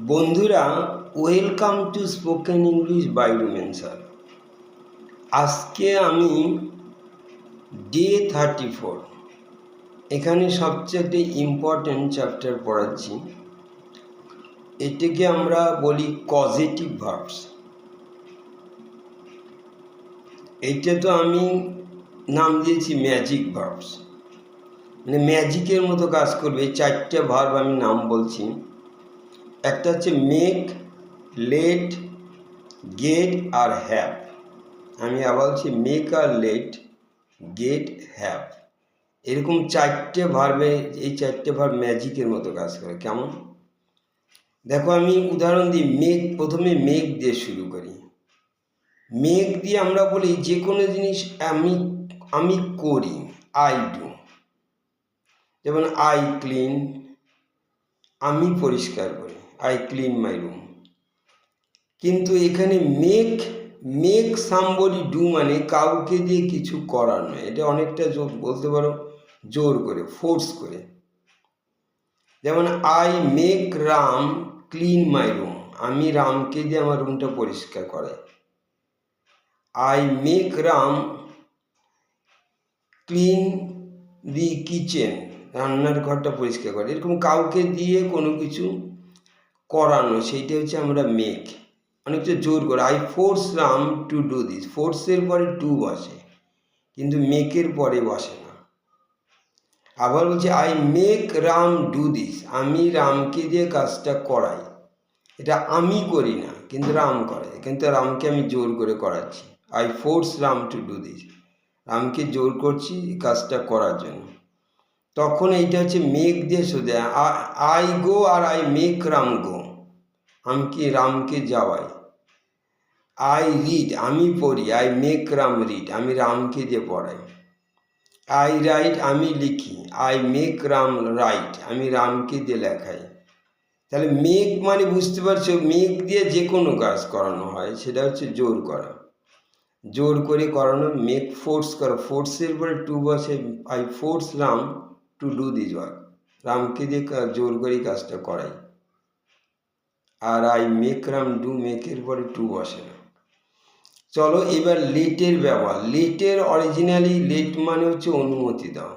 বন্ধুরা, welcome to spoken English by Rumen sir. আজকে আমি ডে 34 এখানে সবচেয়ে একটা ইম্পর্টেন্ট চ্যাপ্টার পড়াচ্ছি। এটাকে আমরা বলি কজেটিভ ভার্বস। এইটা তো আমি নাম দিয়েছি ম্যাজিক ভার্বস, মানে ম্যাজিকের মতো কাজ করবে। চারটে ভার্ব আমি নাম বলছি। একটা হচ্ছে মেক, লেট, গেট আর হ্যাভ। আমি আবার বলছি মেক আর লেট, গেট, হ্যাভ। এরকম চারটে ভার্বে, এই চারটে ভার্ব ম্যাজিকের মতো কাজ করে। কেমন দেখো, আমি উদাহরণ দিই। মেক, প্রথমে মেক দিয়ে শুরু করি। মেক দিয়ে আমরা বলি যে কোনো জিনিস আমি করি, আই ডু। যেমন আই ক্লিন, আমি পরিষ্কার করি, আই ক্লিন মাই রুম। কিন্তু এখানে মেক সামবডি ডু মানে কাউকে দিয়ে কিছু করার নয়। এটা অনেকটা বলতে পারো জোর করে, ফোর্স করে। যেমন I make Ram clean my room, আমি রামকে দিয়ে আমার রুমটা পরিষ্কার করাই। I make Ram clean the kitchen, রান্নার ঘরটা পরিষ্কার করে। এরকম কাউকে দিয়ে কোনো কিছু করানো, সেইটা হচ্ছে আমরা মেক। অনেকটা জোর করে। I force Ram to do this, ফোর্সের পরে টু বসে, কিন্তু মেকের পরে বসে না। আবার বলছি I make Ram do this, আমি রামকে দিয়ে কাজটা করাই। এটা আমি করি না, কিন্তু রাম করে, কিন্তু রামকে আমি জোর করে করাচ্ছি। I force Ram to do this, রামকে জোর করছি কাজটা করার জন্য। তখন এইটা হচ্ছে মেক দিয়ে শুধু আই গো আর আই মেক রাম গো, আমি কি রামকে যাওয়াই। আই রিড, আমি পড়ি, আই মেক রাম রিড, আমি রামকে দিয়ে পড়াই। আই রাইট, আমি লিখি, আই মেক রাম রাইট, আমি রামকে দিয়ে লেখাই। তাহলে মেক মানে বুঝতে পারছো, মেক দিয়ে যে কোনো কাজ করানো হয়, সেটা হচ্ছে জোর করা, জোর করে করানো। মেক ফোর্স করা, ফোর্সের পরে টু বসে। I force Ram to do this work, রামকে দিয়ে জোর করে কাজটা করাই। আর আই মেক রাম ডু, মেকের পরে টু বসে না। চলো এবার লেটের ব্যবহার। লেটের অরিজিনালি লেট মানে হচ্ছে অনুমতি দাও,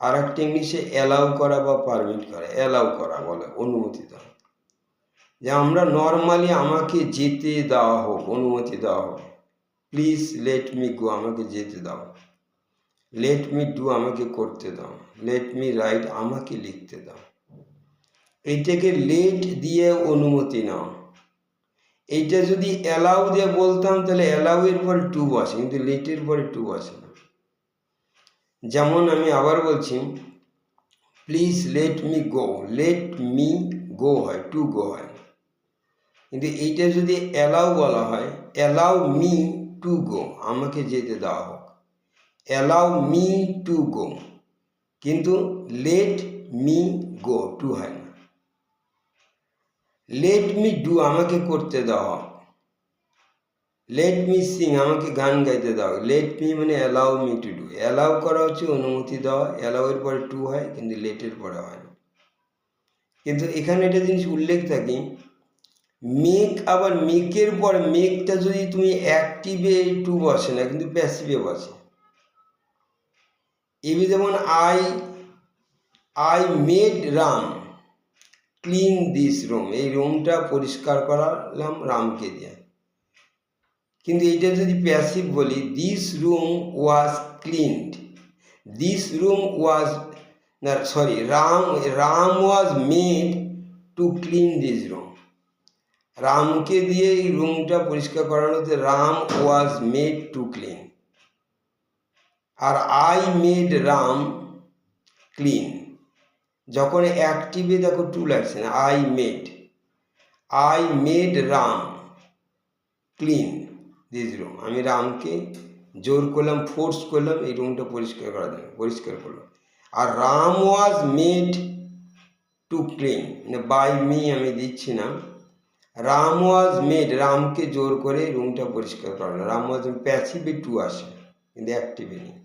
আর একটা ইংলিশে অ্যালাউ করা বা পারমিট করা। অ্যালাউ করা বলে অনুমতি দাও, যে আমরা নর্মালি আমাকে যেতে দেওয়া হোক, অনুমতি দেওয়া হোক। প্লিজ লেট মি গো, আমাকে যেতে দাও। লেট মি ডু, আমাকে করতে দাও। লেট মি রাইট, আমাকে লিখতে দাও। এইটাকে লেট দিয়ে অনুমতি নাও। এইটা যদি অ্যালাউ দিয়ে বলতাম, তাহলে অ্যালাউ এর পরে টু বসে, কিন্তু লেটের পরে টু বসে না। যেমন আমি আবার বলছি, please let me go, let me go হয়, টু গো হয়। কিন্তু এইটা যদি অ্যালাউ বলা হয়, অ্যালাউ মি টু গো, আমাকে যেতে দেওয়া হোক, অ্যালাউ মি টু গো। কিন্তু লেট মি গো, টু হয় না। লেট মি ডু, আমাকে করতে দেওয়া হোক। লেট মি সিং, আমাকে গান গাইতে দাও। লেট মি মানে allow me to do. Allow করা হচ্ছে অনুমতি দেওয়া, অ্যালাউ এর পরে টু হয়, কিন্তু লেটের পরে হয় না। কিন্তু এখানে একটা জিনিস উল্লেখ থাকে, মেক, আবার মেকের পরে মেকটা যদি তুমি অ্যাক্টিভে টু বসে না, কিন্তু প্যাসিভে বসে। এবার যেমন I made Ram clean this room, এই রুমটা পরিষ্কার করালাম রামকে দিয়ে। কিন্তু এইটা যদি প্যাসিভ বলি, this room was cleaned, this room was না, sorry, Ram was made to clean this room, রামকে দিয়ে এই রুমটা পরিষ্কার করানোতে Ram was made to clean. আর আই মেড রাম ক্লিন, যখন অ্যাক্টিভে দেখো টু লাগছে না, I made Ram clean this room, আমি রামকে জোর করলাম, ফোর্স করলাম এই রুমটা পরিষ্কার করার জন্য, পরিষ্কার করলাম। আর Ram was made to clean, মানে বাই মি আমি দিচ্ছি না, রাম ওয়াজ মেড, রামকে জোর করে রুমটা পরিষ্কার করানো। রাম ওয়াজ, প্যাসিভে টু আসে, কিন্তু অ্যাক্টিভে নেই।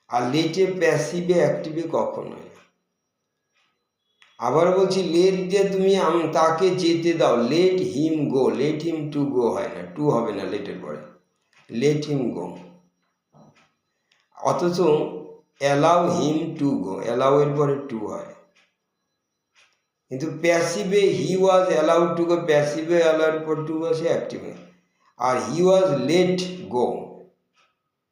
আর লেটে প্যাসিভে অ্যাক্টিভে কখনো হয় না। আবার বলছি লেট দিয়ে তুমি তাকে যেতে দাও, let him go, let him to go হয় না, টু হবে না লেটের পরে, লেট হিম গো। অথচ allow him to go, allow এর পরে টু হয়। কিন্তু প্যাসিভে হি ওয়াজ অ্যালাউড টু গো, প্যাসিভে অ্যালাউড পর টু বসে অ্যাক্টিভে। আর হি ওয়াজ লেট গো,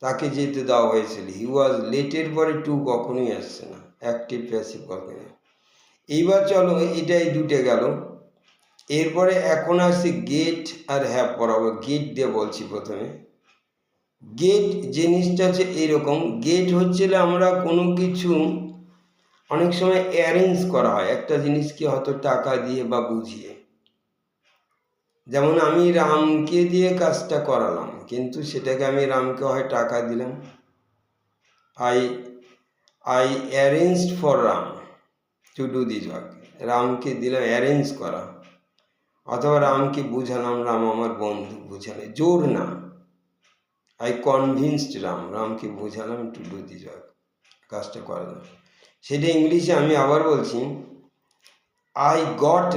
তাকে যেতে দেওয়া হয়েছিল, হি ওয়াজ লেটের পরে টু কখনোই আসছে না, অ্যাক্টিভ প্যাসিভ কখনোই। এইবার চলো এটাই দুটে গেল। এরপরে এখন আসছে গেট আর হ্যাভ পড়াবো। গেট দিয়ে বলছি প্রথমে। গেট জিনিসটা হচ্ছে এইরকম, গেট হচ্ছে আমরা কোনো কিছু অনেক সময় অ্যারেঞ্জ করা হয় একটা জিনিসকে হয়তো টাকা দিয়ে বা বুঝিয়ে। যেমন আমি রামকে দিয়ে কাজটা করালাম, কিন্তু সেটাকে আমি রামকে হয় টাকা দিলাম, I arranged for Ram to do this work, রামকে দিলাম অ্যারেঞ্জ করা। অথবা রামকে বুঝালাম, রাম আমার বন্ধু, বুঝালে জোর না, আই কনভিন্সড রাম, রামকে বুঝালাম টু ডু দিস ওয়ার্ক, কাজটা করালাম। সেটা ইংলিশে আমি আবার বলছি, I got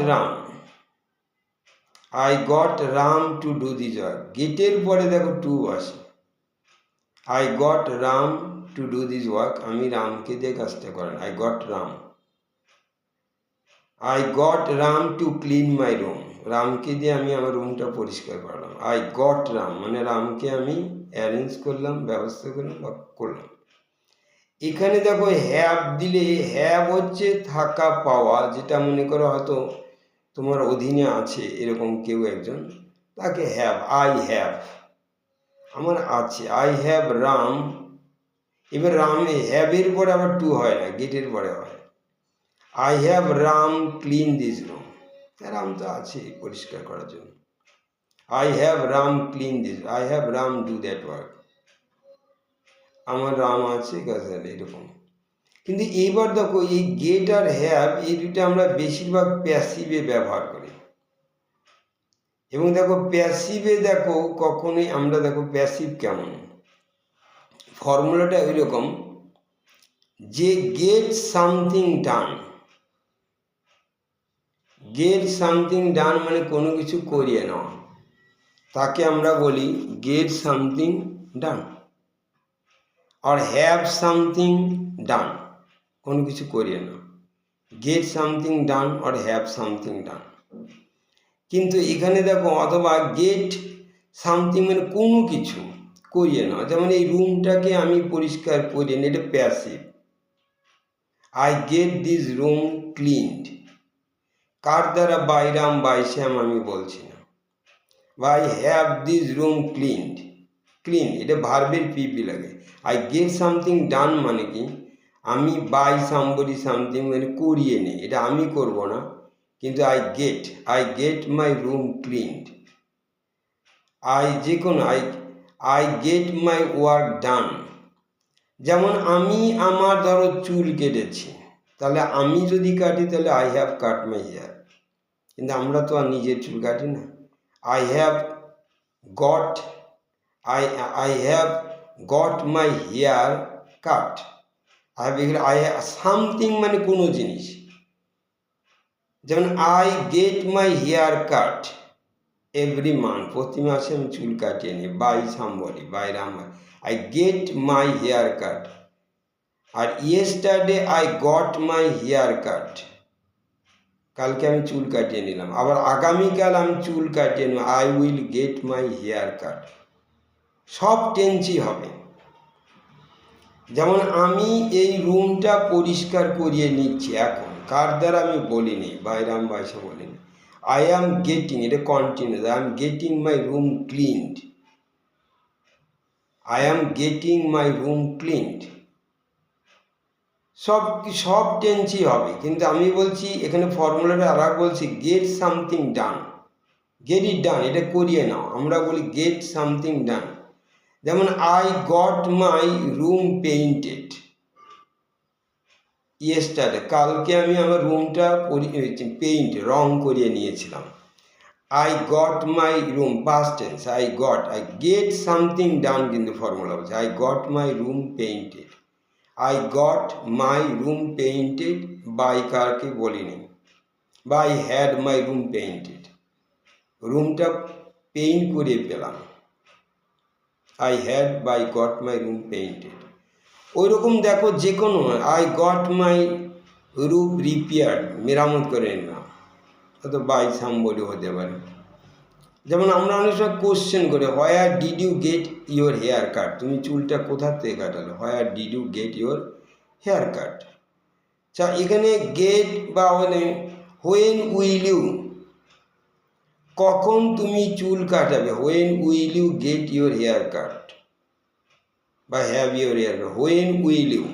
Ram to do this work. গেটের পরে দেখো টু আসে, I got Ram to do this work, আমি রামকে দিয়ে কাজটা করেন, I got Ram to clean my room, রামকে দিয়ে আমি আমার রুমটা পরিষ্কার করলাম। আই গট রাম মানে রামকে আমি অ্যারেঞ্জ করলাম, ব্যবস্থা করলাম বা করলাম। এখানে দেখো হ্যাভ দিলে, হ্যাভ হচ্ছে থাকা পাওয়া, যেটা মনে করো হয়তো তোমার অধীনে আছে এরকম কেউ একজন, তাকে হ্যাভ, আই হ্যাভ, আমার আছে, আই হ্যাভ রাম। এবার রাম হ্যাভের পরে আবার টু হয় না, গেটের পরে হয়, I have Ram clean this room, Ram তো আছে পরিষ্কার করার জন্য, I have Ram clean this, I have Ram do that work, আমার রাম আছে কাজে, এরকম। কিন্তু এইবার দেখো এই গেট আর হ্যাভ এই দুটো আমরা বেশিরভাগ প্যাসিভে ব্যবহার করি। এবং দেখো প্যাসিভে দেখো কখনোই আমরা দেখো প্যাসিভ কেমন, ফর্মুলাটা ওইরকম যে get something done, get something done মানে কোনো কিছু করিয়ে নেওয়া, তাকে আমরা বলি গেট সামথিং ডান। আর হ্যাভ সামথিং ডান, কোনো কিছু করিয়ে নেওয়া, গেট সামথিং ডান আর হ্যাভ সামথিং ডান। কিন্তু এখানে দেখো অথবা গেট সামথিং মানে কোনো কিছু করিয়ে নেওয়া, যেমন এই রুমটাকে আমি পরিষ্কার করিয়ে নিই, এটা passive, I get this room cleaned, কার দ্বারা, বাই রাম বাই শ্যাম আমি বলছি না, বা I have this room cleaned, clean এটা ভার্বের পিপি লাগে। আই গেট সামথিং ডান মানে কি, আমি বাই সামবডি সামথিং মানে করিয়ে নিই, এটা আমি করব না, কিন্তু I get my room cleaned, যে কোনো I get my work done. যেমন আমি আমার ধরো চুল কেটেছি, তাহলে আমি যদি কাটি তাহলে I have cut my hair, কিন্তু আমরা তো আর নিজের চুল কাটি না। I have got my hair cut, I have something মানে কোনো জিনিস, যেমন I get my hair cut every month, প্রতি মাসে আমি চুল কাটিয়ে নিই, by somebody, by Ram, I get my hair cut. আর yesterday I got my hair cut, কালকে আমি চুল কাটিয়ে নিলাম, আবার আগামীকাল আমি চুল কাটিয়ে নেব, I will get my hair cut. সব টেন্সই হবে। যেমন আমি এই রুমটা পরিষ্কার করিয়ে নিচ্ছি এখন, কার দ্বারা আমি বলিনি, বাইরাম বাইসা বলিনি, আই অ্যাম গেটিং, এটা continuous, I am getting my room cleaned, I am getting my room cleaned, সব টেন্সই হবে। কিন্তু আমি বলছি এখানে ফর্মুলাটা আর বলছি get something done, get it done, এটা করিয়ে নাও, আমরা বলি গেট সামথিং ডান। যেমন I got my room painted yesterday, কালকে আমি আমার রুমটা পেইন্ট রং করিয়ে নিয়েছিলাম। I got my room past tense, I get something done, কিন্তু ফর্মুলা বলছে I got my room painted, I got my room painted by কারকে বলিনি। বা I had my room painted, রুমটা পেইন্ট করে পেলাম। I had by got my room painted. ওই রকম দেখো যে কোনো, I got my roof repaired, মেরামত করে নিলাম, হয়তো বাই সামবডি হতে পারে। যেমন আমরা অনেক সময় কোশ্চেন করে, where did you get your hair cut, তুমি চুলটা কোথা থেকে কাটালে, where did you get your hair cut. আচ্ছা, এখানে গেট বা হোয়েন উইল ইউ, কখন তুমি চুল কাটাবে, when will you get your hair cut বা have your hair cut, when will you.